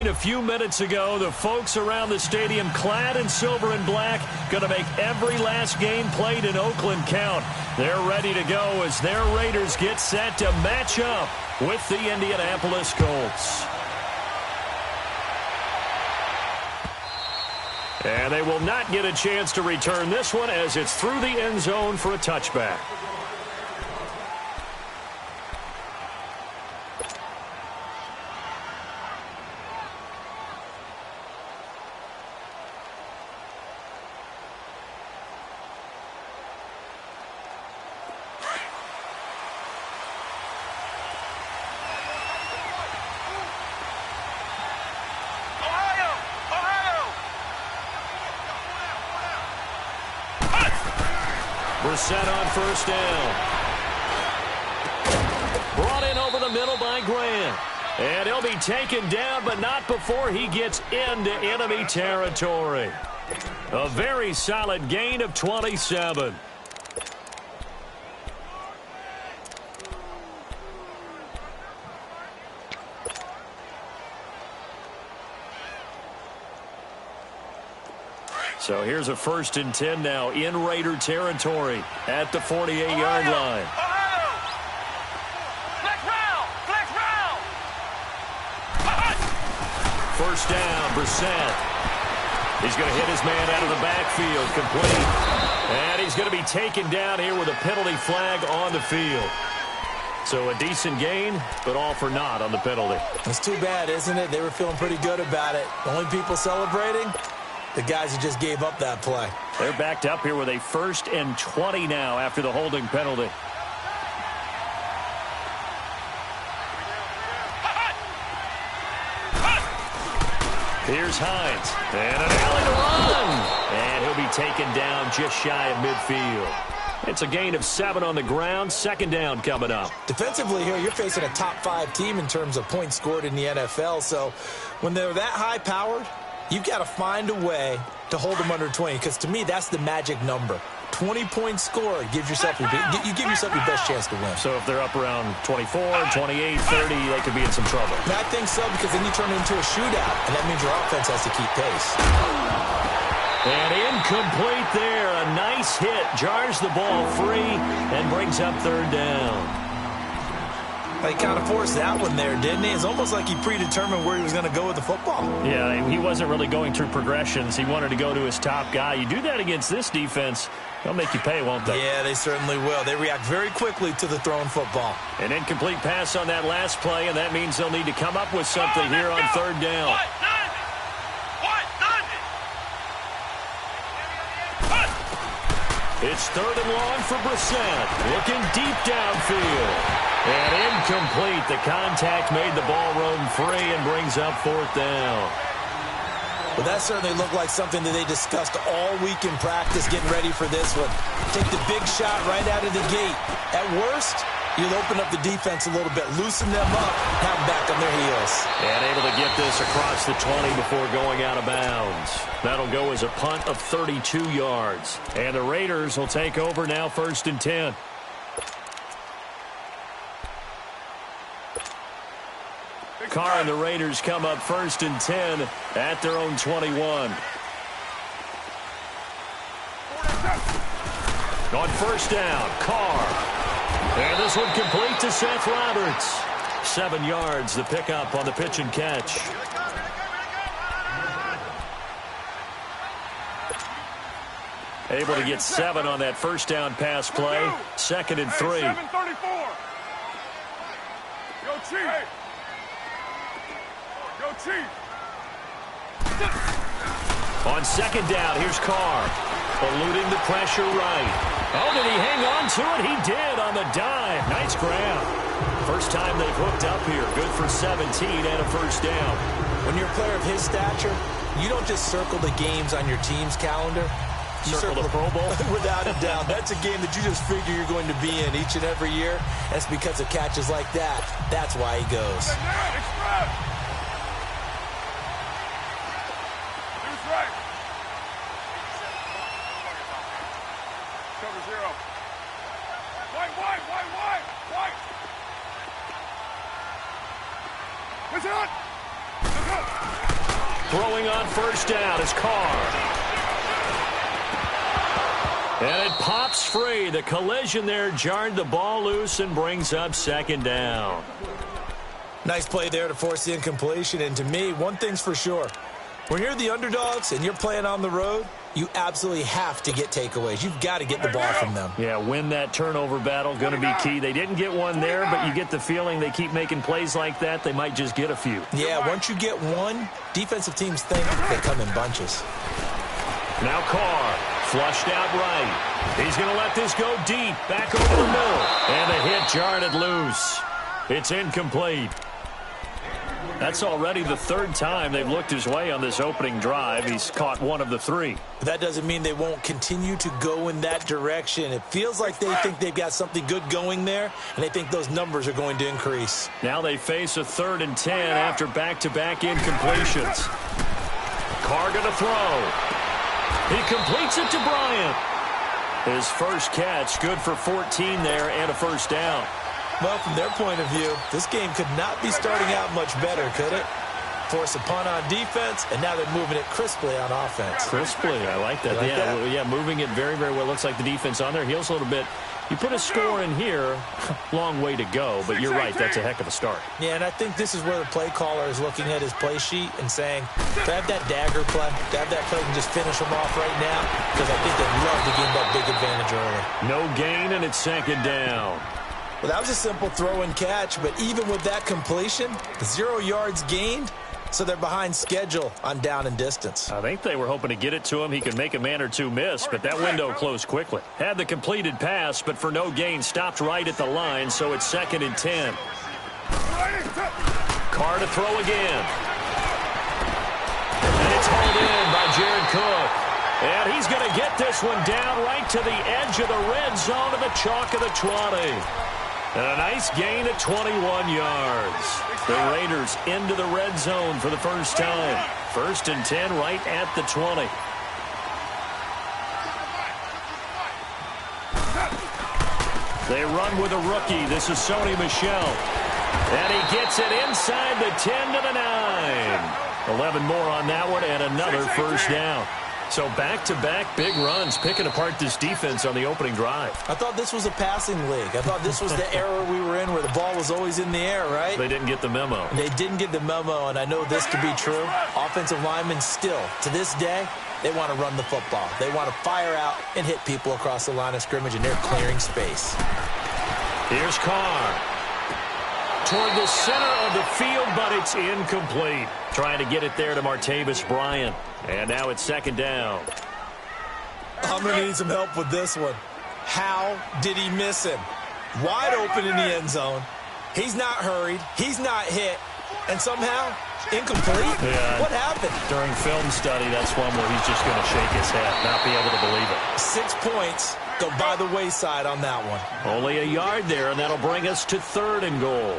a few minutes ago, the folks around the stadium clad in silver and black going to make every last game played in Oakland count. They're ready to go as their Raiders get set to match up with the Indianapolis Colts. And they will not get a chance to return this one as it's through the end zone for a touchback. Brissett on first down. Brought in over the middle by Grant. And he'll be taken down, but not before he gets into enemy territory. A very solid gain of 27. So here's a 1st and 10 now in Raider territory at the 48-yard line. First down, Brissett. He's going to hit his man out of the backfield, complete. And he's going to be taken down here with a penalty flag on the field. So a decent gain, but all for naught on the penalty. It's too bad, isn't it? They were feeling pretty good about it. The only people celebrating, the guys who just gave up that play. They're backed up here with a 1st and 20 now after the holding penalty. Here's Hines. And an alley to run. And he'll be taken down just shy of midfield. It's a gain of 7 on the ground. 2nd down coming up. Defensively here, you're facing a top-5 team in terms of points scored in the NFL. So when they're that high-powered, you've got to find a way to hold them under 20, because to me, that's the magic number. 20 points scored gives yourself you give yourself your best chance to win. So if they're up around 24, 28, 30, they could be in some trouble. And I think so, because then you turn it into a shootout, and that means your offense has to keep pace. And incomplete there. A nice hit. Jars the ball free and brings up 3rd down. He kind of forced that one there, didn't he? It's almost like he predetermined where he was going to go with the football. Yeah, he wasn't really going through progressions. He wanted to go to his top guy. You do that against this defense, they'll make you pay, won't they? Yeah, they certainly will. They react very quickly to the thrown football. An incomplete pass on that last play, and that means they'll need to come up with something here on 3rd down. It's 3rd and long for Brissett. Looking deep downfield. And incomplete. The contact made the ball roam free and brings up 4th down. Well, that certainly looked like something that they discussed all week in practice getting ready for this one. Take the big shot right out of the gate. At worst, you'll open up the defense a little bit, loosen them up, have them back on their heels. And able to get this across the 20 before going out of bounds. That'll go as a punt of 32 yards. And the Raiders will take over now 1st and 10. Carr and the Raiders come up 1st and 10 at their own 21. On 1st down, Carr. And this one complete to Seth Roberts. 7 yards, the pickup on the pitch and catch. Able to get 7 on that 1st down pass play. 2nd and 3. 734. Go Chief. Go Chief. On 2nd down, here's Carr. Eluding the pressure right. Oh, did he hang on to it? He did on the dive. Nice grab. First time they've hooked up here. Good for 17 and a 1st down. When you're a player of his stature, you don't just circle the games on your team's calendar. You circle the Pro Bowl? Without a doubt. That's a game that you just figure you're going to be in each and every year. That's because of catches like that. That's why he goes. White. Throwing on first down is Carr. And it pops free. The collision there jarred the ball loose and brings up second down. Nice play there to force the incompletion. And to me, one thing's for sure. When you're the underdogs and you're playing on the road, you absolutely have to get takeaways. You've got to get the ball from them. Yeah, win that turnover battle, going to be key. They didn't get one there, but you get the feeling they keep making plays like that, they might just get a few. Yeah, once you get one, defensive teams think they come in bunches. Now Carr, flushed out right. He's going to let this go deep, back over the middle. And the hit jarred it loose. It's incomplete. That's already the third time they've looked his way on this opening drive. He's caught one of the three. But that doesn't mean they won't continue to go in that direction. It feels like they think they've got something good going there, and they think those numbers are going to increase. Now they face a 3rd and 10 after back-to-back incompletions. Carr going to throw. He completes it to Bryant. His first catch, good for 14 there and a first down. Well, from their point of view, this game could not be starting out much better, could it? Force a punt on defense, and now they're moving it crisply on offense. Crisply, I like that. Like that? Yeah, moving it very, very well. Looks like the defense on their heels a little bit. You put a score in here, long way to go, but you're right, that's a heck of a start. Yeah, and I think this is where the play caller is looking at his play sheet and saying, to have that dagger play, to have that play and just finish them off right now, because I think they'd love to gain that big advantage early. No gain, and it's second down. Well, that was a simple throw and catch, but even with that completion, 0 yards gained, so they're behind schedule on down and distance. I think they were hoping to get it to him. He could make a man or two miss, but that window closed quickly. Had the completed pass, but for no gain, stopped right at the line, so it's 2nd and 10. Carr to throw again. And it's hauled in by Jared Cook. And he's going to get this one down right to the edge of the red zone of the chalk of the 20. And a nice gain of 21 yards. The Raiders into the red zone for the first time. 1st and 10 right at the 20. They run with a rookie. This is Sony Michel. And he gets it inside the 10 to the 9. 11 more on that one and another first down. So back-to-back big runs, picking apart this defense on the opening drive. I thought this was a passing league. I thought this was the era we were in where the ball was always in the air, right? They didn't get the memo. They didn't get the memo, and I know this to be true. Offensive linemen still, to this day, they want to run the football. They want to fire out and hit people across the line of scrimmage, and they're clearing space. Here's Carr. Toward the center of the field, but it's incomplete. Trying to get it there to Martavis Bryant. And now it's 2nd down. I'm going to need some help with this one. How did he miss him? Wide open in the end zone. He's not hurried. He's not hit. And somehow, incomplete? Yeah. What happened? During film study, that's one where he's just going to shake his head, not be able to believe it. 6 points go by the wayside on that one. Only a yard there, and that'll bring us to 3rd and goal.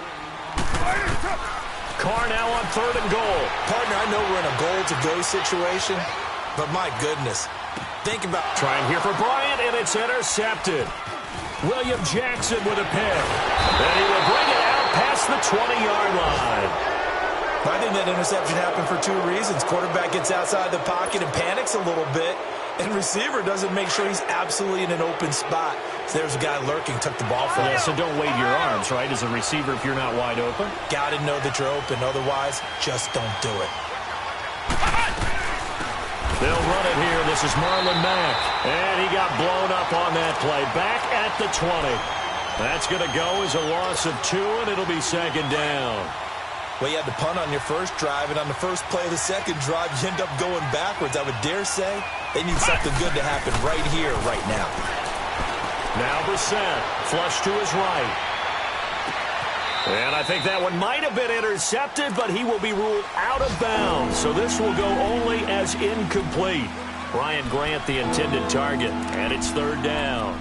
Carr now on 3rd and goal. Partner, I know we're in a goal-to-go situation, but my goodness. Think about... Trying here for Bryant, and it's intercepted. William Jackson with a pick. And he will bring it out past the 20-yard line. I think that interception happened for 2 reasons. Quarterback gets outside the pocket and panics a little bit, and receiver doesn't make sure he's absolutely in an open spot. So there's a guy lurking, took the ball from him. Yeah, so don't wave your arms, right, as a receiver if you're not wide open. Got to know that you're open. Otherwise, just don't do it. They'll run it here. This is Marlon Mack. And he got blown up on that play. Back at the 20. That's going to go as a loss of 2, and it'll be 2nd down. Well, you had to punt on your first drive, and on the first play of the second drive, you end up going backwards. I would dare say they need something good to happen right here, right now. Now Brissett, flush to his right. And I think that one might have been intercepted, but he will be ruled out of bounds. So this will go only as incomplete. Brian Grant, the intended target, and it's 3rd down.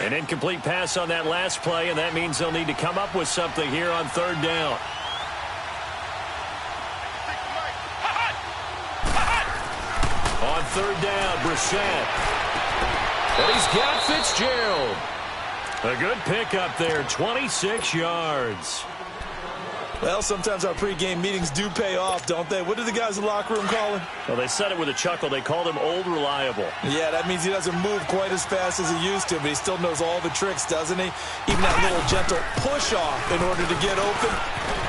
An incomplete pass on that last play, and that means they'll need to come up with something here on 3rd down. On 3rd down, Brissett. And he's got Fitzgerald. A good pickup there, 26 yards. Well, sometimes our pregame meetings do pay off, don't they? What do the guys in the locker room call him? Well, they said it with a chuckle. They called him Old Reliable. Yeah, that means he doesn't move quite as fast as he used to, but he still knows all the tricks, doesn't he? Even that little gentle push-off in order to get open,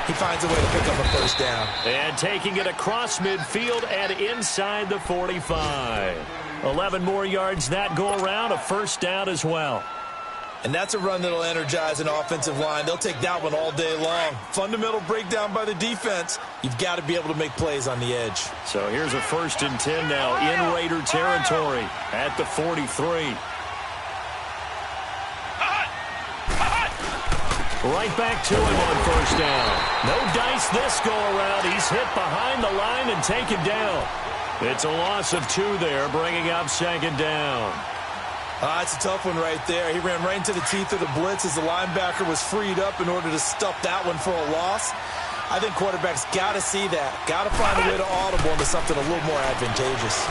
he finds a way to pick up a first down. And taking it across midfield and inside the 45. 11 more yards that go around, a first down as well. And that's a run that'll energize an offensive line. They'll take that one all day long. Fundamental breakdown by the defense. You've got to be able to make plays on the edge. So here's a 1st and 10 now in Raider territory at the 43. Right back to him on first down. No dice this go around. He's hit behind the line and taken down. It's a loss of 2 there, bringing up 2nd down. It's a tough one right there. He ran right into the teeth of the blitz as the linebacker was freed up in order to stuff that one for a loss. I think quarterbacks got to see that. Got to find a way to audible into something a little more advantageous.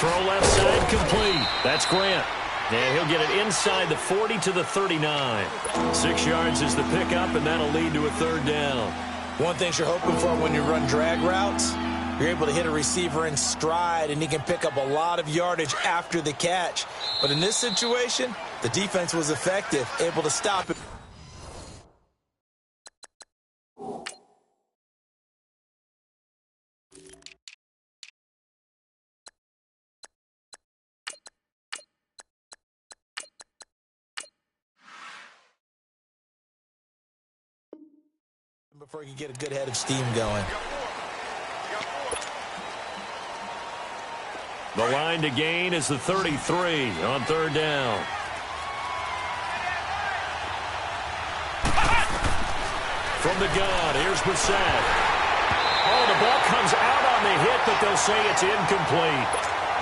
Throw left side complete. That's Grant. And he'll get it inside the 40 to the 39. 6 yards is the pickup, and that'll lead to a 3rd down. One thing you're hoping for when you run drag routes, you're able to hit a receiver in stride, and he can pick up a lot of yardage after the catch. But in this situation, the defense was effective, able to stop it. Before you get a good head of steam going. The line to gain is the 33 on 3rd down. From the gun, here's Brissett. Oh, the ball comes out on the hit, but they'll say it's incomplete.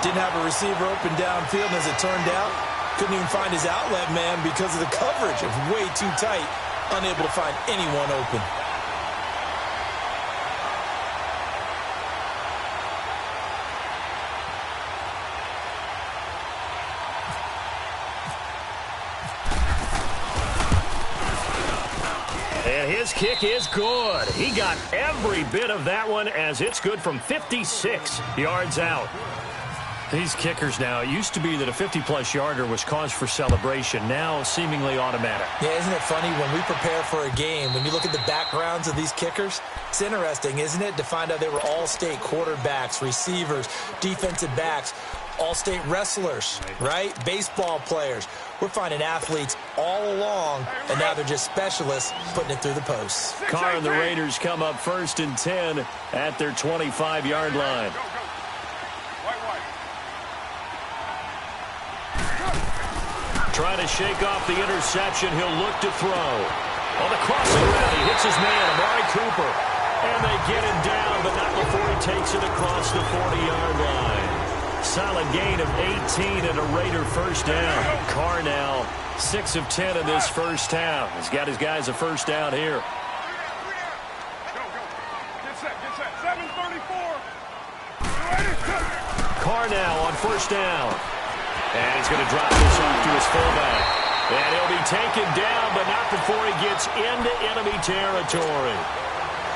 Didn't have a receiver open downfield, and as it turned out, couldn't even find his outlet man because of the coverage. It was way too tight, unable to find anyone open. And his kick is good. He got every bit of that one as it's good from 56 yards out. These kickers now, it used to be that a 50-plus yarder was cause for celebration. Now seemingly automatic. Yeah, isn't it funny when we prepare for a game, when you look at the backgrounds of these kickers, it's interesting, isn't it, to find out they were all-state quarterbacks, receivers, defensive backs, all-state wrestlers, right? Baseball players. We're finding athletes all along, and now they're just specialists putting it through the posts. Carr and the Raiders come up 1st and 10 at their 25-yard line. Trying to shake off the interception. He'll look to throw. On the crossing route, he hits his man, Amari Cooper. And they get him down, but not before he takes it across the 40-yard line. Solid gain of 18 and a Raider first down. Carr now 6 of 10 in this first half. He's got his guys a first down here. Get set. 7:34. Carr now on first down. And he's going to drop this off to his fullback. And he'll be taken down, but not before he gets into enemy territory.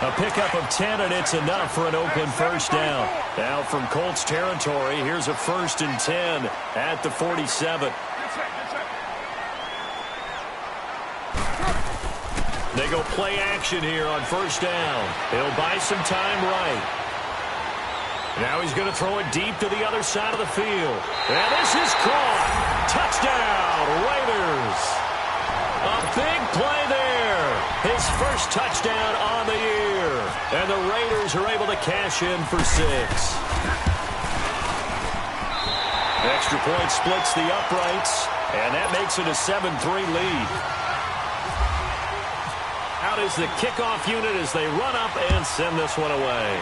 A pickup of 10, and it's enough for an Oakland first down. Now from Colts territory, here's a 1st and 10 at the 47. They go play action here on first down. He'll buy some time right. Now he's going to throw it deep to the other side of the field. And this is caught. Touchdown, Raiders. A big play there. His first touchdown on the year. And the Raiders are able to cash in for 6. Extra point splits the uprights. And that makes it a 7-3 lead. Out is the kickoff unit as they run up and send this one away.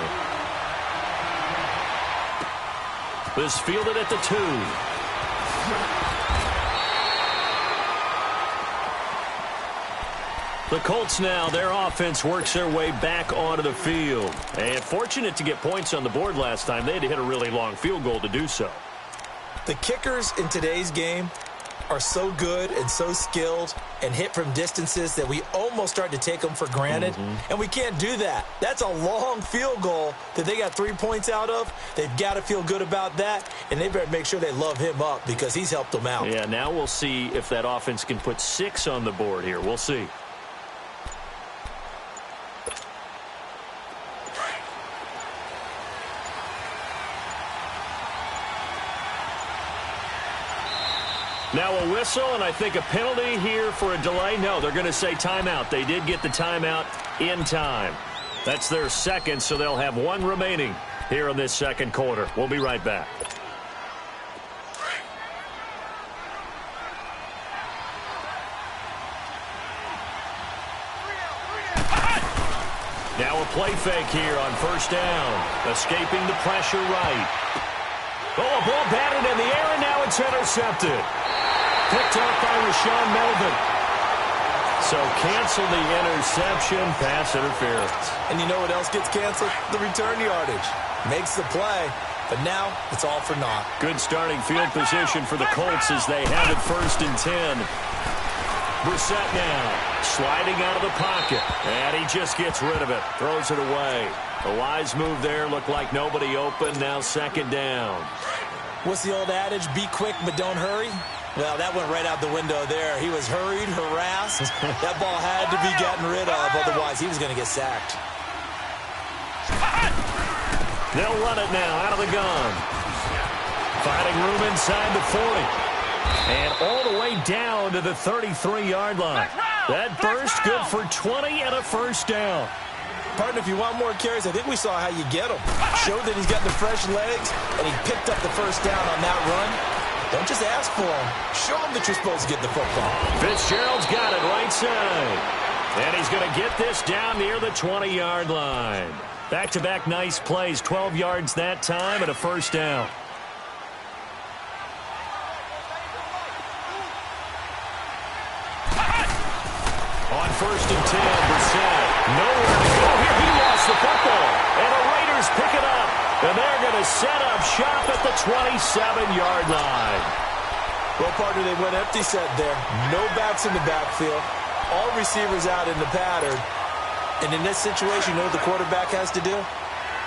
This fielded at the 2. The Colts now, their offense works their way back onto the field. And fortunate to get points on the board last time. They had to hit a really long field goal to do so. The kickers in today's game are so good and so skilled and hit from distances that we almost start to take them for granted. And we can't do that. That's a long field goal that they got 3 points out of. They've got to feel good about that, and they better make sure they love him up because he's helped them out. Yeah, now we'll see if that offense can put 6 on the board here. We'll see. Now a whistle, and I think a penalty here for a delay. No, they're going to say timeout. They did get the timeout in time. That's their second, so they'll have 1 remaining here in this second quarter. We'll be right back. Now a play fake here on first down. Escaping the pressure right. Oh, a ball batted in the air, and now it's intercepted. Picked up by Rashaan Melvin. So cancel the interception, pass interference. And you know what else gets canceled? The return yardage. Makes the play, but now it's all for naught. Good starting field position for the Colts as they have it 1st and 10. Brissett now sliding out of the pocket, and he just gets rid of it, throws it away. A wise move there, looked like nobody open, now 2nd down. What's the old adage? Be quick, but don't hurry. Well, that went right out the window there. He was hurried, harassed. That ball had to be gotten rid of, otherwise he was going to get sacked. They'll run it now out of the gun. Finding room inside the 40. And all the way down to the 33-yard line. That burst good for 20 and a 1st down. Partner, if you want more carries, I think we saw how you get him. Showed that he's got the fresh legs, and he picked up the 1st down on that run. Don't just ask for him. Show him that you're supposed to get the football. Fitzgerald's got it right side. And he's going to get this down near the 20-yard line. Back-to-back nice plays. 12 yards that time and a 1st down. On 1st and 10, Brissett. Nowhere to go here. He lost the football. And the Raiders pick it up. And they're going to set up shop at the 27-yard line. Well, partner, they went empty set there. No backs in the backfield. All receivers out in the pattern. And in this situation, you know what the quarterback has to do?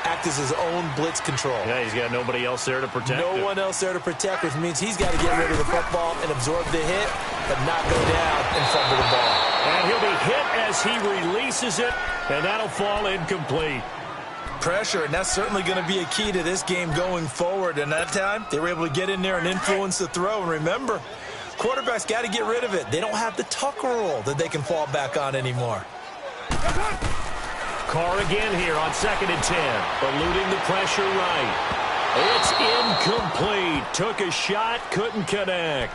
Act as his own blitz control. Yeah, he's got nobody else there to protect him. No one else there to protect, which means he's got to get rid of the football and absorb the hit, but not go down and fumble the ball. And he'll be hit as he releases it, and that'll fall incomplete. Pressure, and that's certainly going to be a key to this game going forward. And that time, they were able to get in there and influence the throw. And remember, quarterbacks got to get rid of it. They don't have the Tucker rule that they can fall back on anymore. Carr again here on 2nd and 10, eluding the pressure right. It's incomplete. Took a shot, couldn't connect.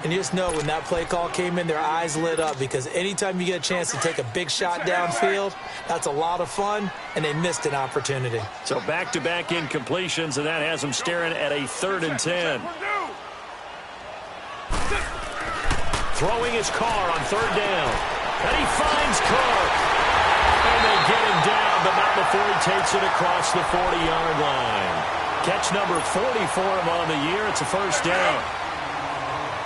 And you just know when that play call came in, their eyes lit up because anytime you get a chance to take a big shot downfield, that's a lot of fun, and they missed an opportunity. So back-to-back incompletions, and that has them staring at a 3rd and 10. Throwing his Carr on 3rd down. And he finds Carr. And they get him down, but not before he takes it across the 40-yard line. Catch number 40 for him on the year. It's a 1st down.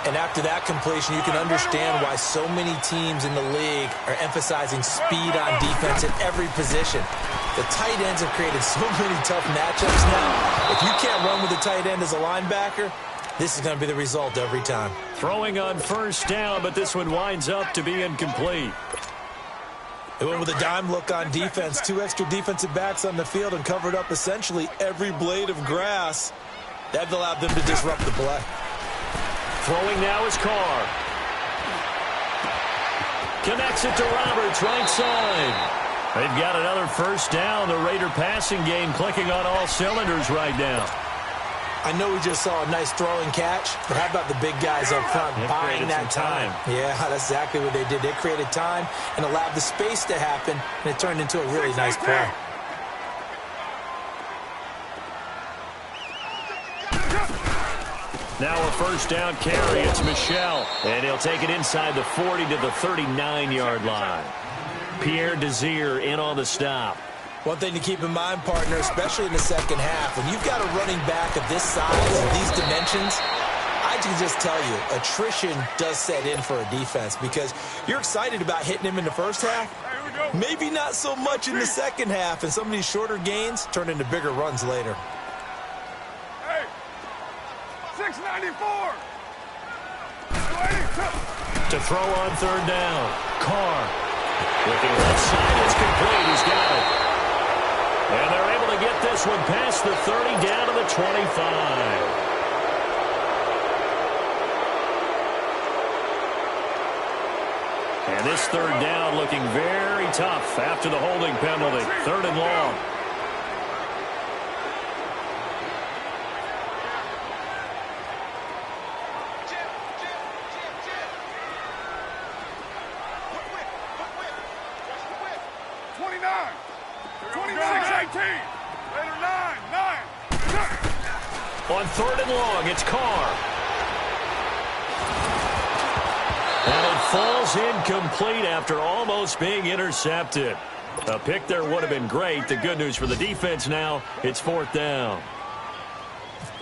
And after that completion, you can understand why so many teams in the league are emphasizing speed on defense at every position. The tight ends have created so many tough matchups now. If you can't run with the tight end as a linebacker, this is going to be the result every time. Throwing on 1st down, but this one winds up to be incomplete. They went with a dime look on defense. 2 extra defensive backs on the field and covered up essentially every blade of grass. That allowed them to disrupt the play. Throwing now is Carr. Connects it to Roberts, right side. They've got another 1st down. The Raider passing game clicking on all cylinders right now. I know we just saw a nice throwing catch, but how about the big guys up front buying that time? Yeah, that's exactly what they did. They created time and allowed the space to happen, and it turned into a really nice play. Now a 1st down carry. It's Michel, and he'll take it inside the 40 to the 39-yard line. Pierre Desir in on the stop. One thing to keep in mind, partner, especially in the second half, when you've got a running back of this size and these dimensions, I can just tell you, attrition does set in for a defense because you're excited about hitting him in the first half. Maybe not so much in the second half, and some of these shorter gains turn into bigger runs later. Hey, 694. To throw on third down. Carr. Looking left side. It's complete. He's got it. And they're able to get this one past the 30 down to the 25. And this third down looking very tough after the holding penalty. Third and long. On third and long, it's Carr. And it falls incomplete after almost being intercepted. A pick there would have been great. The good news for the defense now, it's fourth down.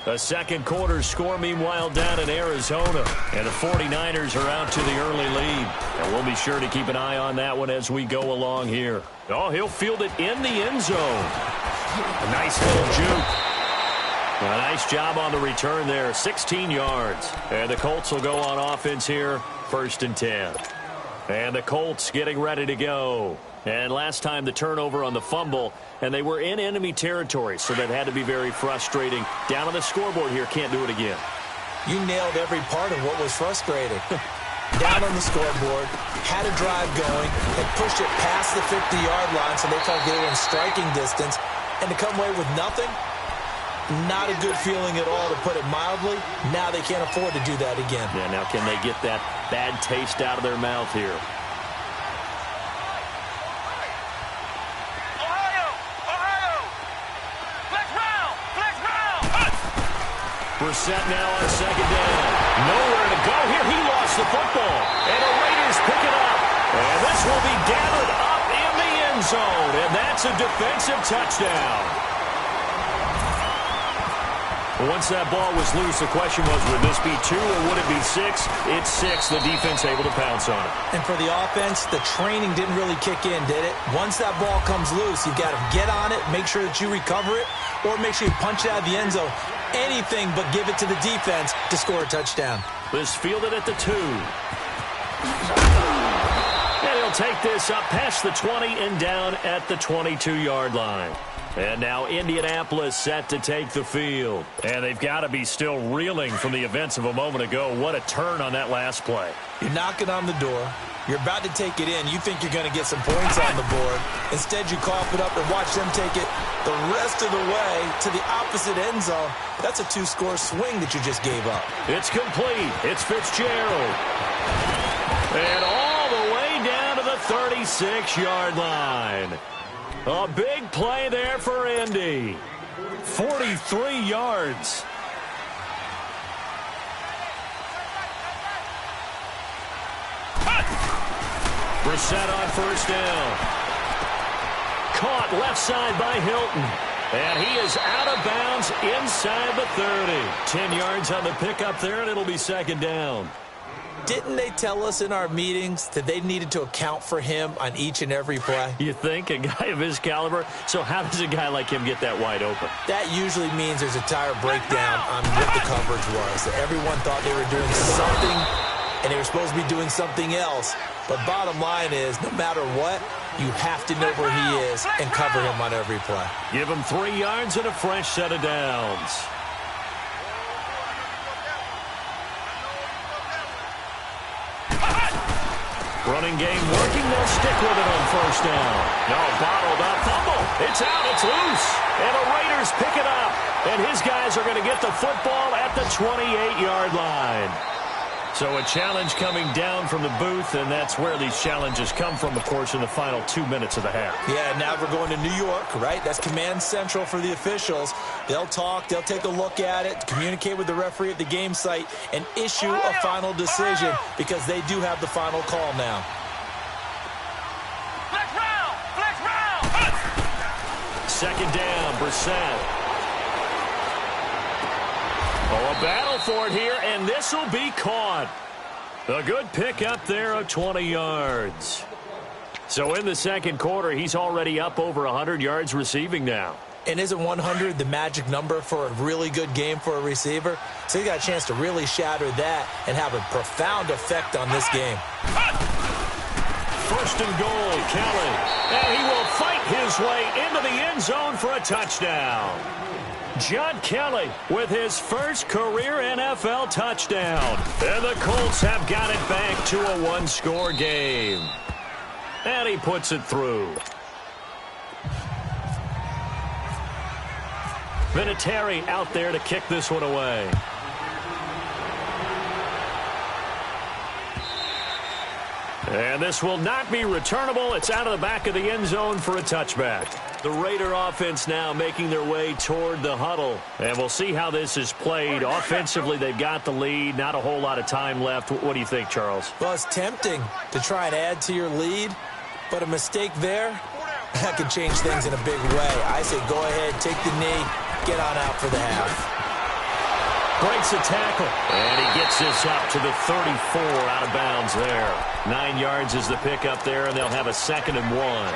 A second quarter score, meanwhile, down in Arizona. And the 49ers are out to the early lead. And we'll be sure to keep an eye on that one as we go along here. Oh, he'll field it in the end zone. A nice little juke. A nice job on the return there. 16 yards. And the Colts will go on offense here. First and 10. And the Colts getting ready to go. And last time the turnover on the fumble, and they were in enemy territory, so that had to be very frustrating. Down on the scoreboard here, can't do it again. You nailed every part of what was frustrating. Down on the scoreboard, had a drive going, and pushed it past the 50-yard line so they felt they were in striking distance, and to come away with nothing, not a good feeling at all, to put it mildly. Now they can't afford to do that again. Yeah, now can they get that bad taste out of their mouth here? Brissett now on second down. Nowhere to go here. He lost the football. And the Raiders pick it up. And this will be gathered up in the end zone. And that's a defensive touchdown. Once that ball was loose, the question was, would this be 2 or would it be 6? It's 6. The defense able to pounce on it. And for the offense, the training didn't really kick in, did it? Once that ball comes loose, you've got to get on it, make sure that you recover it, or make sure you punch it out of the end zone. Anything but give it to the defense to score a touchdown. This fielded at the 2. And he'll take this up past the 20 and down at the 22-yard line. And now Indianapolis set to take the field. And they've got to be still reeling from the events of a moment ago. What a turn on that last play. You're knocking on the door. You're about to take it in. You think you're going to get some points on the board. Instead, you cough it up and watch them take it the rest of the way to the opposite end zone. That's a 2-score swing that you just gave up. It's complete. It's Fitzgerald. And all the way down to the 36-yard line. A big play there for Indy. 43 yards. Brissett on first down. Caught left side by Hilton. And he is out of bounds inside the 30. 10 yards on the pickup there, and it'll be second down. Didn't they tell us in our meetings that they needed to account for him on each and every play? You think? A guy of his caliber? So how does a guy like him get that wide open? That usually means there's a tire breakdown on what the coverage was. That everyone thought they were doing something, and they were supposed to be doing something else. But bottom line is, no matter what, you have to know where he is and cover him on every play. Give him 3 yards and a fresh set of downs. Running game working. They'll stick with it on first down. No, bottled up. Fumble. It's out. It's loose. And the Raiders pick it up. And his guys are going to get the football at the 28-yard line. So a challenge coming down from the booth, and that's where these challenges come from, of course, in the final 2 minutes of the half. Yeah, now we're going to New York, right? That's command central for the officials. They'll talk, they'll take a look at it, communicate with the referee at the game site, and issue a final decision because they do have the final call now. Flex round! Second down, Brissett. Oh, a battle for it here, and this will be caught. A good pickup there of 20 yards. So in the second quarter, he's already up over 100 yards receiving now. And isn't 100 the magic number for a really good game for a receiver? So he got a chance to really shatter that and have a profound effect on this game. First and goal, Kelly. And he will fight his way into the end zone for a touchdown. John Kelly with his first career NFL touchdown. And the Colts have got it back to a one-score game. And he puts it through. Vinatieri out there to kick this one away. And this will not be returnable. It's out of the back of the end zone for a touchback. The Raider offense now making their way toward the huddle. And we'll see how this is played. Offensively, they've got the lead. Not a whole lot of time left. What do you think, Charles? Well, it's tempting to try and add to your lead, but a mistake there, that could change things in a big way. I say go ahead, take the knee, get on out for the half. Breaks a tackle. And he gets this up to the 34 out of bounds there. 9 yards is the pickup there, and they'll have a 2nd and 1.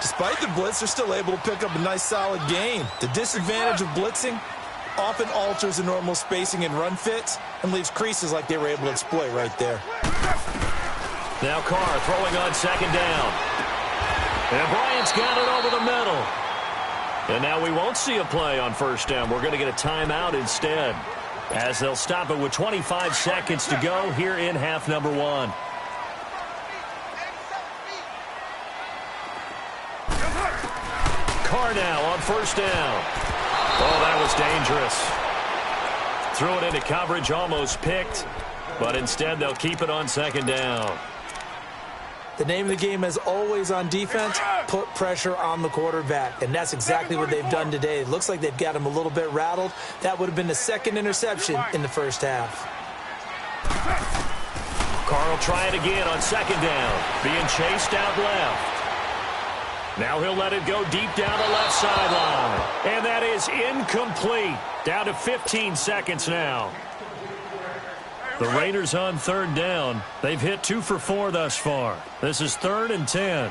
Despite the blitz, they're still able to pick up a nice solid gain. The disadvantage of blitzing often alters the normal spacing and run fits and leaves creases like they were able to exploit right there. Now Carr throwing on 2nd down. And Bryant's got it over the middle. And now we won't see a play on 1st down. We're going to get a timeout instead, as they'll stop it with 25 seconds to go here in half number 1. Carr now on 1st down. Oh, that was dangerous. Threw it into coverage, almost picked, but instead they'll keep it on 2nd down. The name of the game is always on defense, put pressure on the quarterback. And that's exactly what they've done today. It looks like they've got him a little bit rattled. That would have been the 2nd interception in the first half. Carr will try it again on 2nd down. Being chased out left. Now he'll let it go deep down the left sideline. And that is incomplete. Down to 15 seconds now. The Raiders on 3rd down. They've hit 2 for 4 thus far. This is 3rd and 10.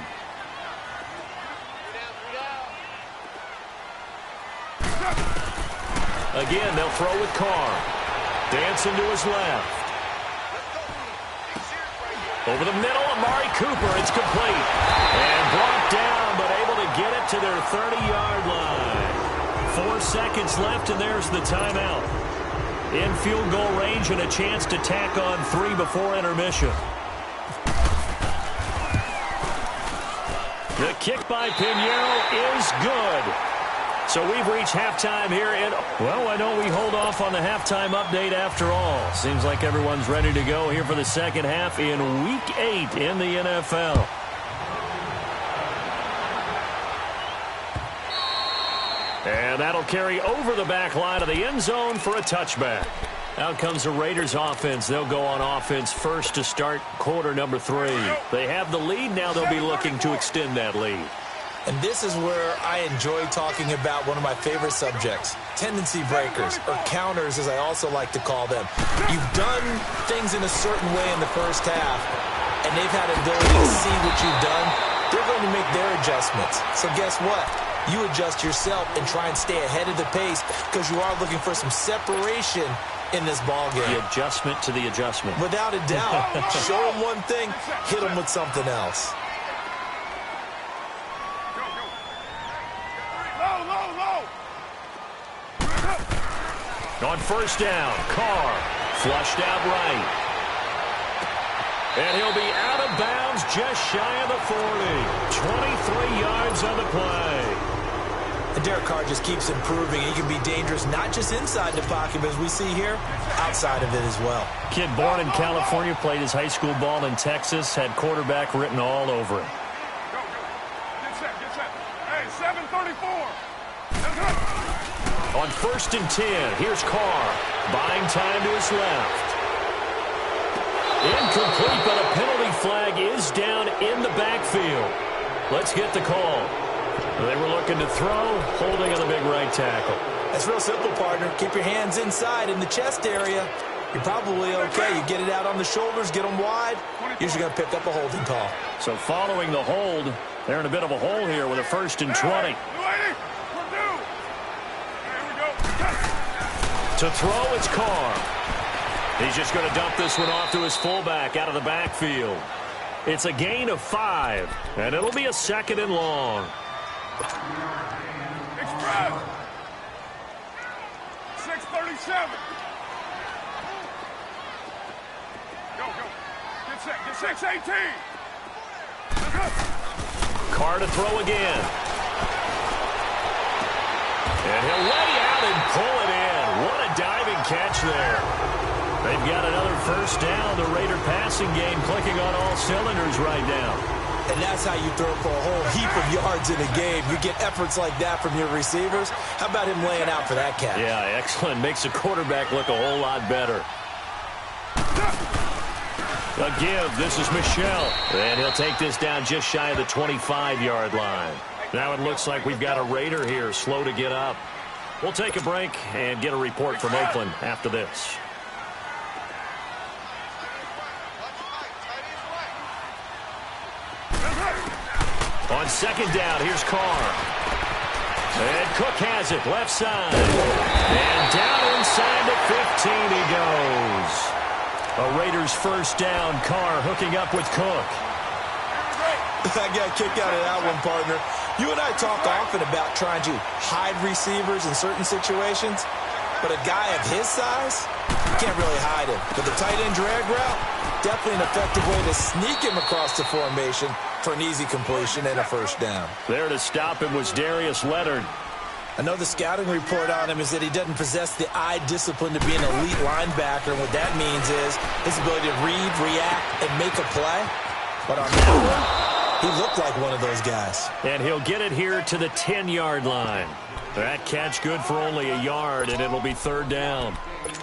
Again, they'll throw with Carr. Dancing to his left. Over the middle, Amari Cooper. It's complete. And brought down, but able to get it to their 30-yard line. 4 seconds left, and there's the timeout. In field goal range and a chance to tack on 3 before intermission. The kick by Pinheiro is good. So we've reached halftime here. Well, why don't we hold off on the halftime update after all? Seems like everyone's ready to go here for the second half in Week 8 in the NFL. And that'll carry over the back line of the end zone for a touchback. Out comes the Raiders offense. They'll go on offense first to start quarter number 3. They have the lead. Now they'll be looking to extend that lead. And this is where I enjoy talking about one of my favorite subjects, tendency breakers, or counters as I also like to call them. You've done things in a certain way in the first half, and they've had an ability to see what you've done. They're going to make their adjustments. So guess what? You adjust yourself and try and stay ahead of the pace because you are looking for some separation in this ball game. The adjustment to the adjustment. Without a doubt. Show them one thing, hit them with something else. On 1st down, Carr flushed out right. And he'll be out of bounds just shy of the 40. 23 yards on the play. And Derek Carr just keeps improving. He can be dangerous not just inside the pocket, but as we see here, outside of it as well. Kid born in California, played his high school ball in Texas, had quarterback written all over him. Get set. Hey, 734. On 1st and 10, here's Carr. Buying time to his left. Incomplete, but a penalty flag is down in the backfield. Let's get the call. They were looking to throw, holding on the big right tackle. That's real simple, partner. Keep your hands inside in the chest area. You're probably okay. You get it out on the shoulders, get them wide. Usually going to pick up a holding call. So following the hold, they're in a bit of a hole here with a 1st and 20. To throw, it's Carr. He's just going to dump this one off to his fullback out of the backfield. It's a gain of 5, and it'll be a 2nd and long. Express. 6:37. Go. Get set. Get 6:18. Carr to throw again. And he'll lay out and pull it in. What a diving catch there. They've got another 1st down. The Raider passing game clicking on all cylinders right now. And that's how you throw for a whole heap of yards in a game. You get efforts like that from your receivers. How about him laying out for that catch? Yeah, excellent. Makes the quarterback look a whole lot better. A give. This is Michel. And he'll take this down just shy of the 25-yard line. Now it looks like we've got a Raider here slow to get up. We'll take a break and get a report from Oakland after this. On 2nd down, here's Carr. And Cook has it, left side. And down inside the 15 he goes. A Raiders 1st down, Carr hooking up with Cook. I got a kick out of that one, partner. You and I talk often about trying to hide receivers in certain situations, but a guy of his size, you can't really hide him. But the tight end drag route, definitely an effective way to sneak him across the formation for an easy completion and a 1st down. There to stop him was Darius Leonard. I know the scouting report on him is that he doesn't possess the eye discipline to be an elite linebacker. And what that means is his ability to read, react, and make a play. But on that one, he looked like one of those guys. And he'll get it here to the 10-yard line. That catch good for only a yard, and it'll be 3rd down.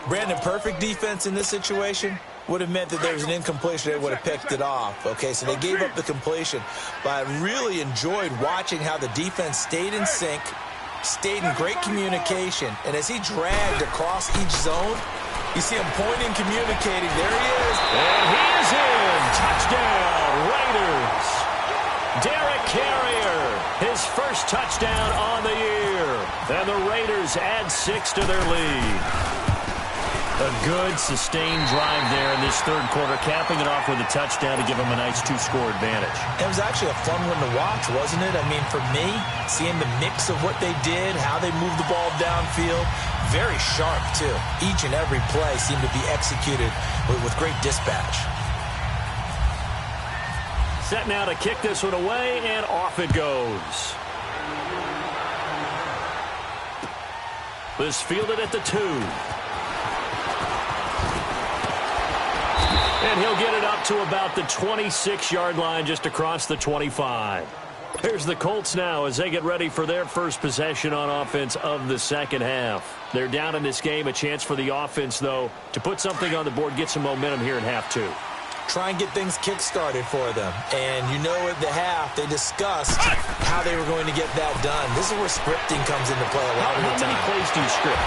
Brandon, perfect defense in this situation would have meant that there was an incompletion. They would have picked it off. Okay, so they gave up the completion. But I really enjoyed watching how the defense stayed in sync, stayed in great communication. And as he dragged across each zone, you see him pointing, communicating. There he is. And he is in. Touchdown, Raiders. Derek Carrier, his 1st touchdown on the year. And the Raiders add 6 to their lead. A good, sustained drive there in this 3rd quarter, capping it off with a touchdown to give them a nice 2-score advantage. It was actually a fun one to watch, wasn't it? I mean, for me, seeing the mix of what they did, how they moved the ball downfield, very sharp, too. Each and every play seemed to be executed with great dispatch. Set now to kick this one away, and off it goes. This fielded at the 2. And he'll get it up to about the 26-yard line, just across the 25. Here's the Colts now as they get ready for their 1st possession on offense of the 2nd half. They're down in this game. A chance for the offense, though, to put something on the board, get some momentum here in half 2. Try and get things kick-started for them. And you know at the half, they discussed how they were going to get that done. This is where scripting comes into play a lot of the time. How many plays do you script?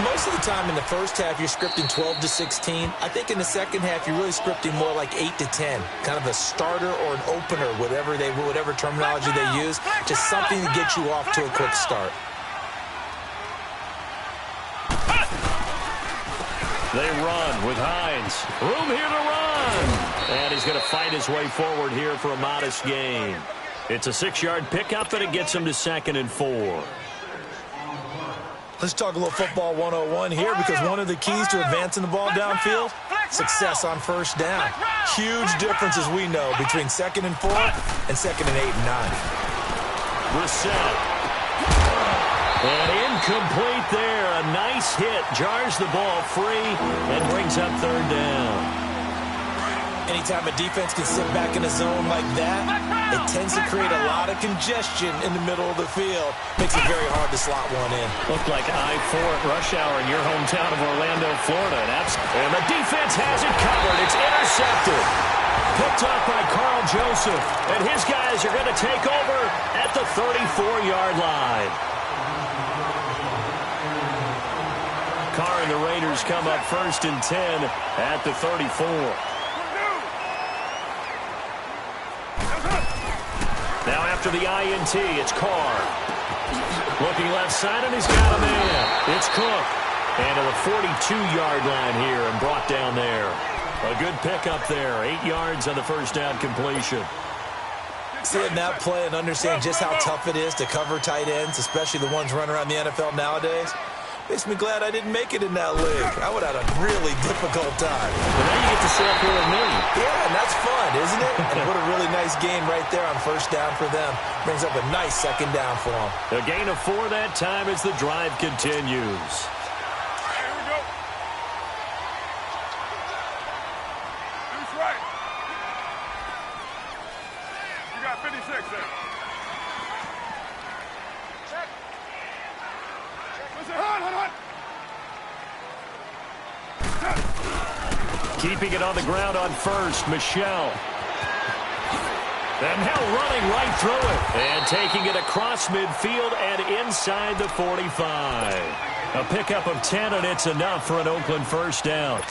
Most of the time in the 1st half, you're scripting 12 to 16. I think in the 2nd half, you're really scripting more like 8 to 10. Kind of a starter or an opener, whatever terminology they use. Just something to get you off to a quick start. They run with Hines. Room here to run. And he's going to fight his way forward here for a modest gain. It's a 6-yard pickup, and it gets him to 2nd and 4. Let's talk a little football 101 here, because one of the keys to advancing the ball downfield, success on 1st down. Huge difference, as we know, between 2nd and 4 and 2nd and 8 and 9. Brissett. And incomplete there. A nice hit. Jars the ball free and brings up 3rd down. Anytime a defense can sit back in a zone like that, it tends to create a lot of congestion in the middle of the field. Makes it very hard to slot one in. Looked like I-4 at rush hour in your hometown of Orlando, Florida. And the defense has it covered. It's intercepted. Picked off by Carl Linval Joseph, and his guys are going to take over at the 34-yard line. Carr and the Raiders come up 1st and 10 at the 34. Now after the INT, it's Carr. Looking left side, and he's got a man. It's Cook. And to the 42-yard line here and brought down there. A good pickup there. 8 yards on the first down completion. Seeing that play and understand just how tough it is to cover tight ends, especially the ones running around the NFL nowadays, makes me glad I didn't make it in that league. I would have had a really difficult time. But now you get to sit up here with me. Yeah, and that's fun, isn't it? And what a really nice game right there on first down for them. Brings up a nice second down for them. A gain of 4 that time as the drive continues. Here we go. Who's right? You got 56 there. Keeping it on the ground on first, Michel. And now running right through it. And taking it across midfield and inside the 45. A pickup of 10, and it's enough for an Oakland first down.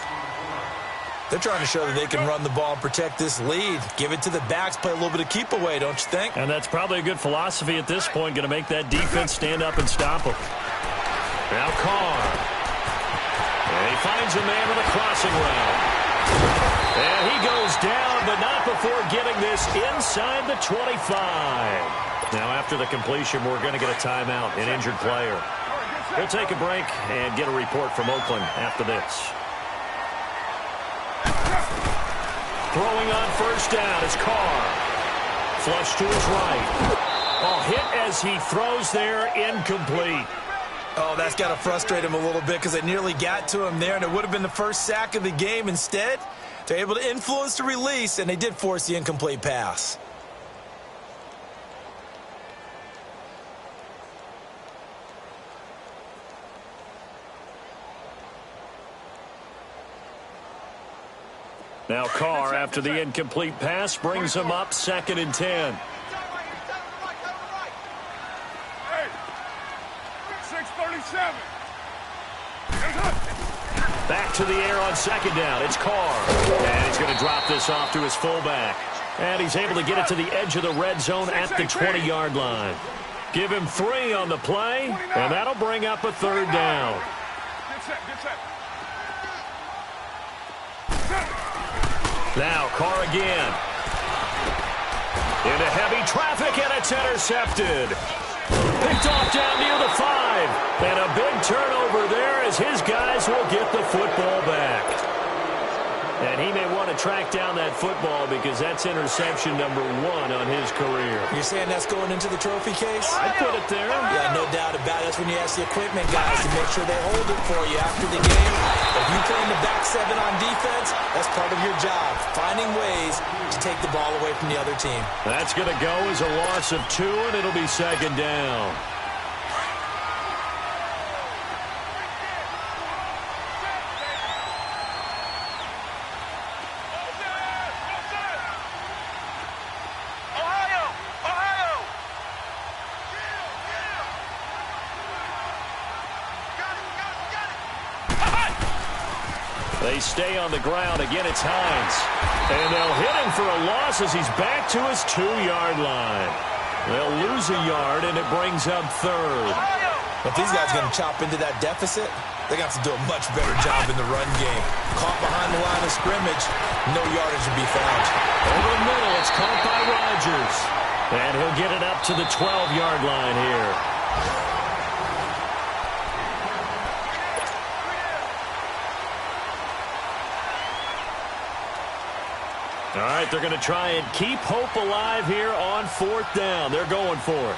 They're trying to show that they can run the ball and protect this lead. Give it to the backs, play a little bit of keep away, don't you think? And that's probably a good philosophy at this point, going to make that defense stand up and stop them. Now Carr. And he finds a man with a crossing route. And he goes down, but not before getting this inside the 25. Now after the completion, we're going to get a timeout, an injured player. We'll take a break and get a report from Oakland after this. Throwing on first down is Carr. Flush to his right. Oh, hit as he throws there, incomplete. Oh, that's got to frustrate him a little bit because they nearly got to him there, and it would have been the first sack of the game. Instead, they're able to influence the release, and they did force the incomplete pass. Now Carr, after the incomplete pass, brings him up 2nd and 10. Hey, 6:37. Back to the air on 2nd down. It's Carr. And he's going to drop this off to his fullback. And he's able to get it to the edge of the red zone at the 20-yard line. Give him 3 on the play, and that'll bring up a 3rd down. Get set, get set. Now Carr again. Into heavy traffic, and it's intercepted. Picked off down near the 5. And a big turnover there as his guys will get the football back. And he may want to track down that football because that's interception number 1 on his career. You're saying that's going into the trophy case? I put it there. Yeah, no doubt about it. That's when you ask the equipment guys to make sure they hold it for you after the game. If you play in the back 7 on defense, that's part of your job, finding ways to take the ball away from the other team. That's going to go as a loss of 2, and it'll be 2nd down. They stay on the ground. Again, it's Hines. And they'll hit him for a loss as he's back to his 2-yard line. They'll lose a yard, and it brings up 3rd. If these guys are going to chop into that deficit, they're going to have to do a much better job in the run game. Caught behind the line of scrimmage, no yardage to be found. Over the middle, it's caught by Rodgers. And he'll get it up to the 12-yard line here. All right, they're going to try and keep hope alive here on 4th down. They're going for it.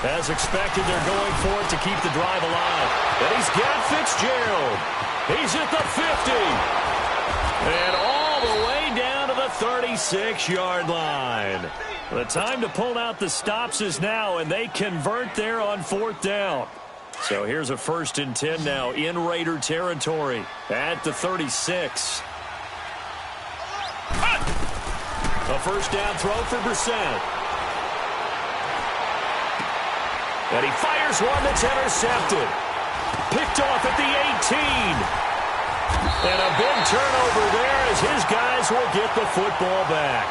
As expected, they're going for it to keep the drive alive. And he's got Fitzgerald. He's at the 50. And all the way down to the 36-yard line. The time to pull out the stops is now, and they convert there on 4th down. So here's a 1st and 10 now in Raider territory at the 36. A first down throw for Brissett. And he fires one that's intercepted. Picked off at the 18. And a big turnover there as his guys will get the football back.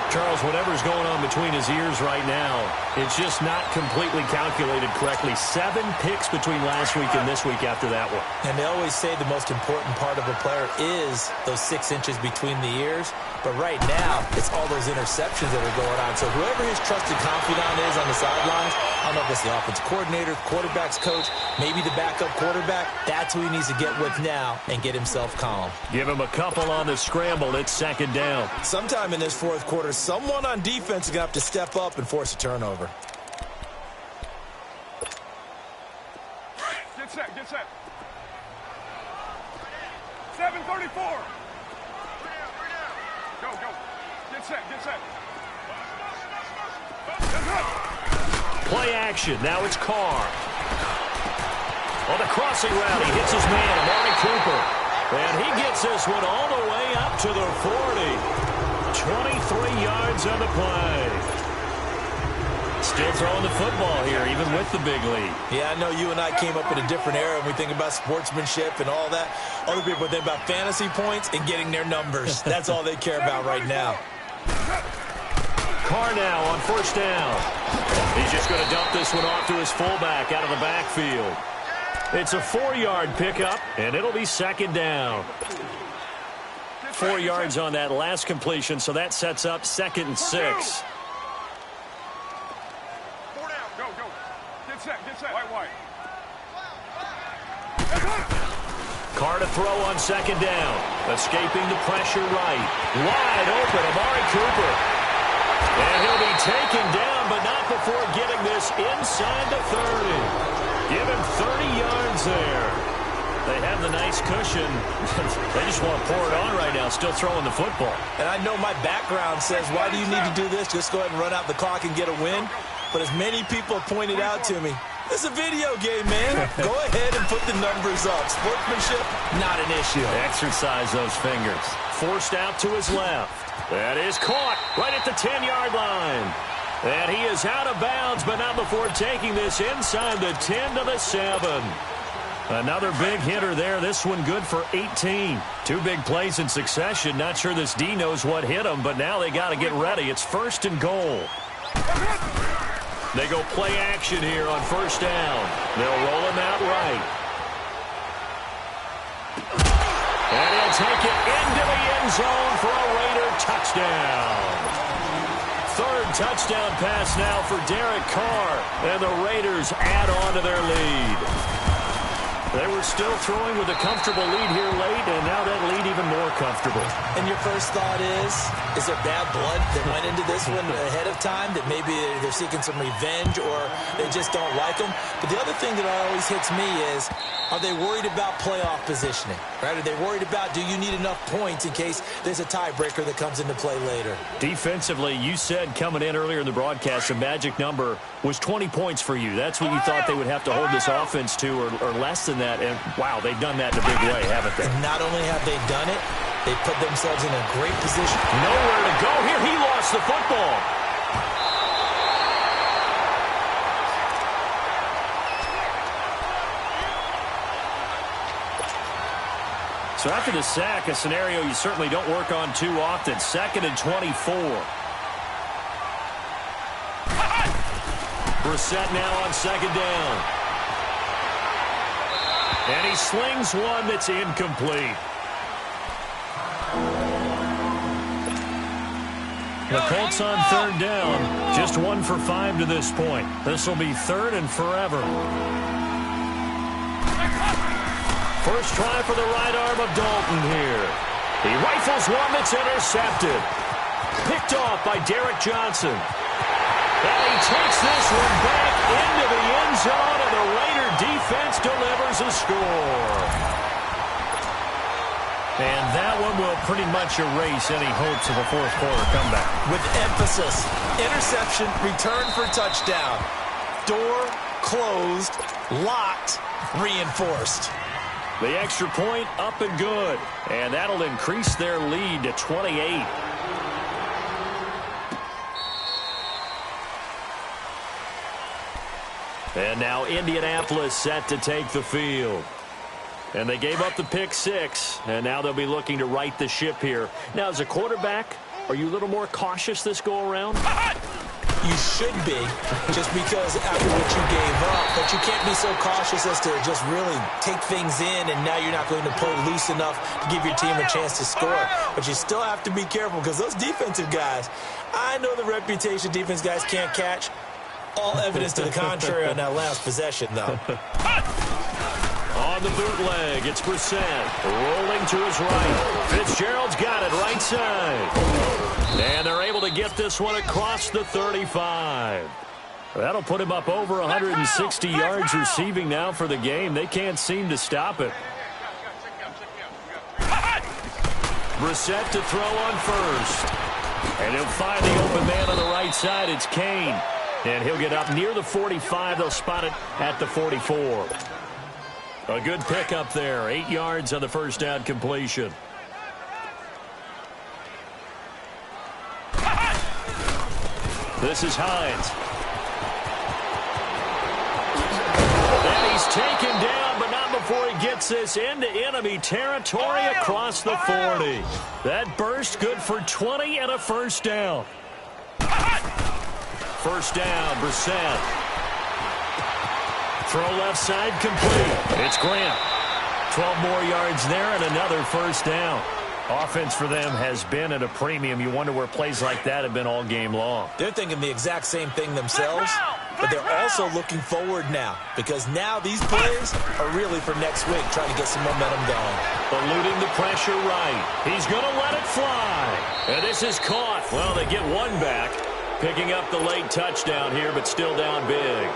Charles, whatever's going on between his ears right now, it's just not completely calculated correctly. 7 picks between last week and this week after that one. And they always say the most important part of a player is those 6 inches between the ears. But right now, it's all those interceptions that are going on. So whoever his trusted confidant is on the sidelines, I don't know if it's the offensive coordinator, quarterback's coach, maybe the backup quarterback, that's who he needs to get with now and get himself calm. Give him a couple on the scramble. It's 2nd down. Sometime in this 4th quarter, someone on defense is going to have to step up and force a turnover. Get set, get set. 7:34. Go, go. Get set, get set. Play action. Now it's Carr. On the crossing route, he hits his man, Amari Cooper. And he gets this one all the way up to the 40. 23 yards on the play. Still throwing the football here, even with the big lead. Yeah, I know you and I came up in a different era, and we think about sportsmanship and all that. Other people think about fantasy points and getting their numbers. That's all they care about right now. Carr now on 1st down. He's just going to dump this one off to his fullback out of the backfield. It's a 4-yard pickup, and it'll be 2nd down. 4 yards on that last completion, so that sets up 2nd and 6. Go, go. Get set, get set. White. Carr to throw on 2nd down. Escaping the pressure right. Wide open, Amari Cooper. And he'll be taken down, but not before getting this inside the 30. Give him 30 yards there. They have the nice cushion. They just want to pour it on right now, still throwing the football. And I know my background says, why do you need to do this? Just go ahead and run out the clock and get a win. But as many people pointed out to me, this is a video game, man. Go ahead and put the numbers up. Sportsmanship, not an issue. Exercise those fingers. Forced out to his left. That is caught right at the 10-yard line. And he is out of bounds, but not before taking this inside the 10 to the 7. Another big hitter there. This one good for 18. 2 big plays in succession. Not sure this D knows what hit him, but now they got to get ready. It's 1st and goal. They go play action here on 1st down. They'll roll him out right. And he'll take it into the end zone for a Raider touchdown. 3rd touchdown pass now for Derek Carr. And the Raiders add on to their lead. They were still throwing with a comfortable lead here late, and now that lead even more comfortable. And your first thought is there bad blood that went into this one ahead of time, that maybe they're seeking some revenge or they just don't like them? But the other thing that always hits me is, are they worried about playoff positioning? Right? Are they worried about, do you need enough points in case there's a tiebreaker that comes into play later? Defensively, you said coming in earlier in the broadcast, the magic number was 20 points for you. That's what you thought they would have to hold this offense to, or less than that. And, wow, they've done that in a big way, haven't they? And not only have they done it, they put themselves in a great position. Nowhere to go here. He lost the football. So after the sack, a scenario you certainly don't work on too often. 2nd and 24. Brissett now on 2nd down. And he slings one that's incomplete. The Colts on 3rd down. Just 1 for 5 to this point. This will be 3rd and forever. First try for the right arm of Dalton here. He rifles one that's intercepted. Picked off by Derek Johnson. And he takes this one back into the end zone, and the Raider defense delivers a score. And that one will pretty much erase any hopes of a 4th quarter comeback. With emphasis, interception, return for touchdown. Door closed, locked, reinforced. The extra point up and good. And that'll increase their lead to 28. And now Indianapolis set to take the field. And they gave up the pick 6, and now they'll be looking to right the ship here. Now, as a quarterback, are you a little more cautious this go-around? You should be, just because after what you gave up. But you can't be so cautious as to just really take things in, and now you're not going to play loose enough to give your team a chance to score. But you still have to be careful, because those defensive guys, I know the reputation defense guys can't catch. All evidence to the contrary on that last possession, though. On the bootleg, it's Brissett rolling to his right. Fitzgerald's got it right side. And they're able to get this one across the 35. That'll put him up over 160 yards receiving now for the game. They can't seem to stop it. Brissett to throw on first. And he'll find the open man on the right side. It's Kane. And he'll get up near the 45. They'll spot it at the 44. A good pickup there. 8 yards on the first down completion. This is Hines. And he's taken down, but not before he gets this into enemy territory across the 40. That burst good for 20 and a first down. First down, Brissett. Throw left side complete. It's Grant. 12 more yards there and another first down. Offense for them has been at a premium. You wonder where plays like that have been all game long. They're thinking the exact same thing themselves, but they're also looking forward now, because now these plays are really for next week, trying to get some momentum going. Eluding the pressure right. He's going to let it fly. And this is caught. Well, they get one back, picking up the late touchdown here, but still down big.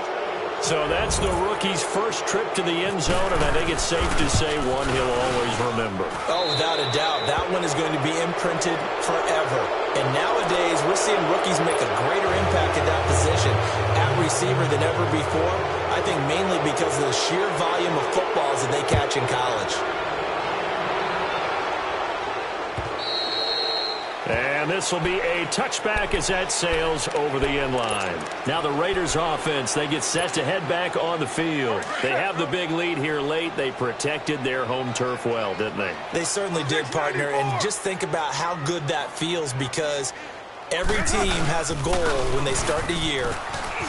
So that's the rookie's first trip to the end zone, and I think it's safe to say one he'll always remember. Oh, without a doubt. That one is going to be imprinted forever. And nowadays, we're seeing rookies make a greater impact at that position at receiver than ever before. I think mainly because of the sheer volume of footballs that they catch in college. And this will be a touchback as that sails over the end line. Now the Raiders offense, they get set to head back on the field. They have the big lead here late. They protected their home turf well, didn't they? They certainly did, partner. And just think about how good that feels, because every team has a goal when they start the year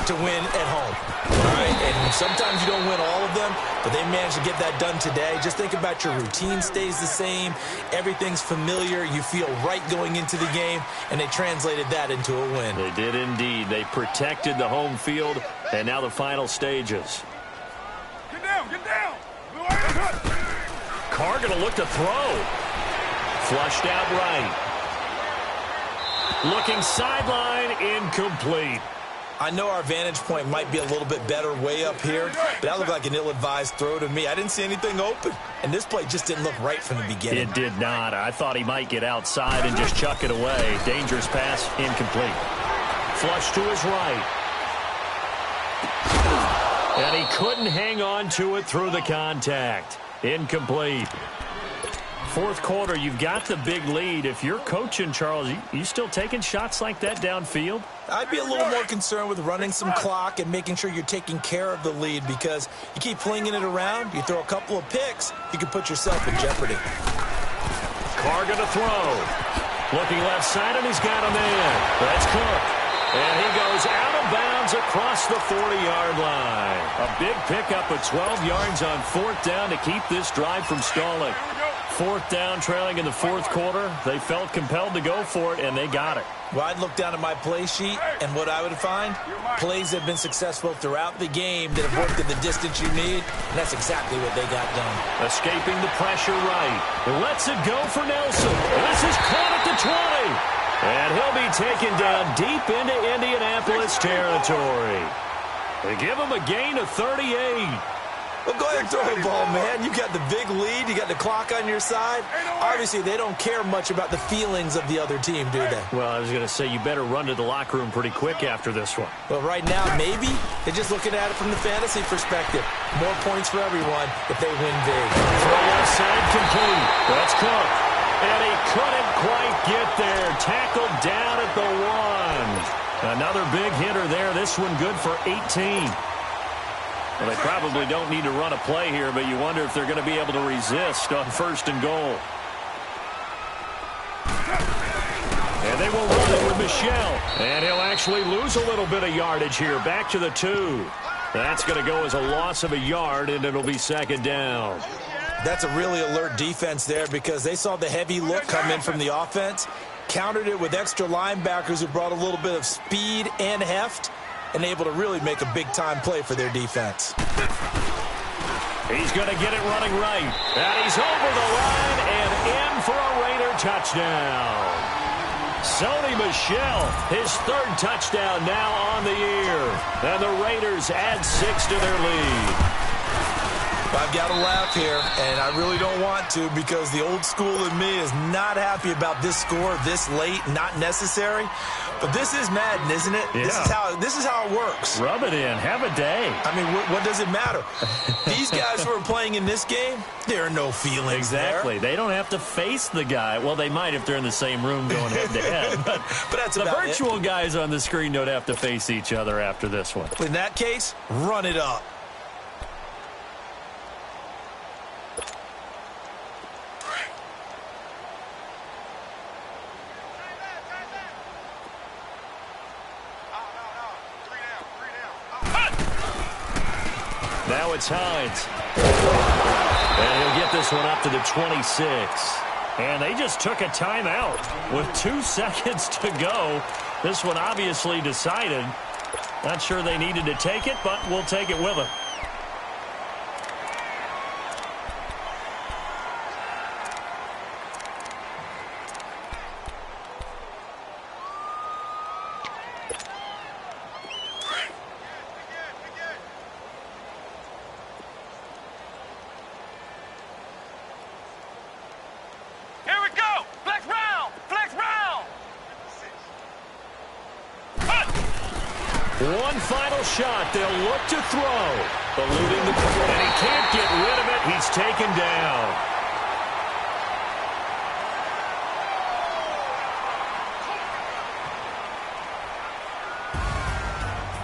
to win at home. All right? And sometimes you don't win all of them, but they managed to get that done today. Just think about your routine stays the same. Everything's familiar. You feel right going into the game, and they translated that into a win. They did indeed. They protected the home field, and now the final stages. Get down, get down. Carr going to look to throw. Flushed out right. Looking sideline, incomplete. I know our vantage point might be a little bit better way up here, but that looked like an ill-advised throw to me. I didn't see anything open, and this play just didn't look right from the beginning. It did not. I thought he might get outside and just chuck it away. Dangerous pass, incomplete. Flush to his right. And he couldn't hang on to it through the contact. Incomplete. Fourth quarter, you've got the big lead. If you're coaching, Charles, you still taking shots like that downfield? I'd be a little more concerned with running some clock and making sure you're taking care of the lead, because you keep flinging it around, you throw a couple of picks, you can put yourself in jeopardy. Carr going to throw. Looking left side, and he's got a man. That's Cook. And he goes out of bounds across the 40-yard line. A big pickup of 12 yards on fourth down to keep this drive from stalling. Fourth down, trailing in the fourth quarter. They felt compelled to go for it, and they got it. Well, I'd look down at my play sheet, and what I would find, plays that have been successful throughout the game that have worked at the distance you need, and that's exactly what they got done. Escaping the pressure right. Lets it go for Nelson. This is caught at the 20. And he'll be taken down deep into Indianapolis territory. They give him a gain of 38. Well, go ahead and throw the ball, man. You got the big lead. You got the clock on your side. Obviously, they don't care much about the feelings of the other team, do they? Well, I was going to say you better run to the locker room pretty quick after this one. Well, right now, maybe they're just looking at it from the fantasy perspective. More points for everyone if they win big. Throw left side complete. That's Cook. And he couldn't quite get there. Tackled down at the 1. Another big hitter there. This one good for 18. Well, they probably don't need to run a play here, but you wonder if they're going to be able to resist on 1st and goal. And they will run it with Michel. And he'll actually lose a little bit of yardage here. Back to the 2. That's going to go as a loss of a yard, and it'll be 2nd down. That's a really alert defense there because they saw the heavy look come in from the offense, countered it with extra linebackers who brought a little bit of speed and heft, and able to really make a big-time play for their defense. He's going to get it running right. And he's over the line and in for a Raider touchdown. Sony Michel, his 3rd touchdown now on the year. And the Raiders add 6 to their lead. I've got to laugh here, and I really don't want to because the old school in me is not happy about this score this late, not necessary. But this is Madden, isn't it? Yeah. This is how it works. Rub it in. Have a day. I mean, what does it matter? These guys who are playing in this game, there are no feelings Exactly. there. They don't have to face the guy. Well, they might if they're in the same room going head-to-head. But that's the about virtual guys on the screen don't have to face each other after this one. In that case, run it up. Now it's Hines. And he'll get this one up to the 26. And they just took a timeout with 2 seconds to go. This one obviously decided. Not sure they needed to take it, but we'll take it with them. One final shot. They'll look to throw. Eluding the... And he can't get rid of it. He's taken down.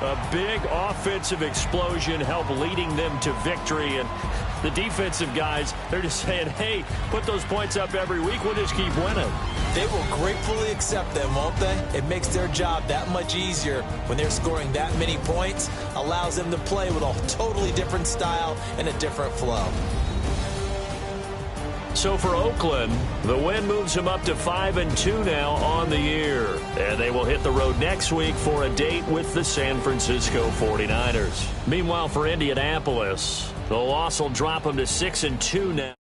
A big offensive explosion helped leading them to victory. And the defensive guys, they're just saying, hey, put those points up every week. We'll just keep winning. They will gratefully accept them, won't they? It makes their job that much easier when they're scoring that many points. Allows them to play with a totally different style and a different flow. So for Oakland, the win moves them up to 5-2 now on the year. And they will hit the road next week for a date with the San Francisco 49ers. Meanwhile, for Indianapolis, the loss will drop them to 6-2 now.